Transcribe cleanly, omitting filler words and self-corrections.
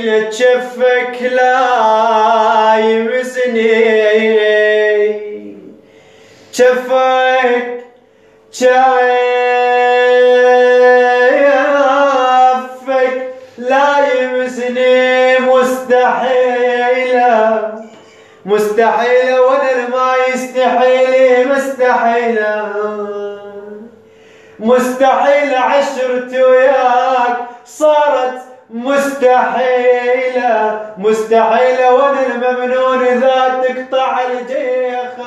مستحيل تشفك لا يمسني شفك شافك لا يمسني مستحيلة مستحيلة وانا ما يستحيلي مستحيلة مستحيلة عشرتي وياك صارت مستحيلة مستحيلة وانا الممنون ذا تقطع الجيخ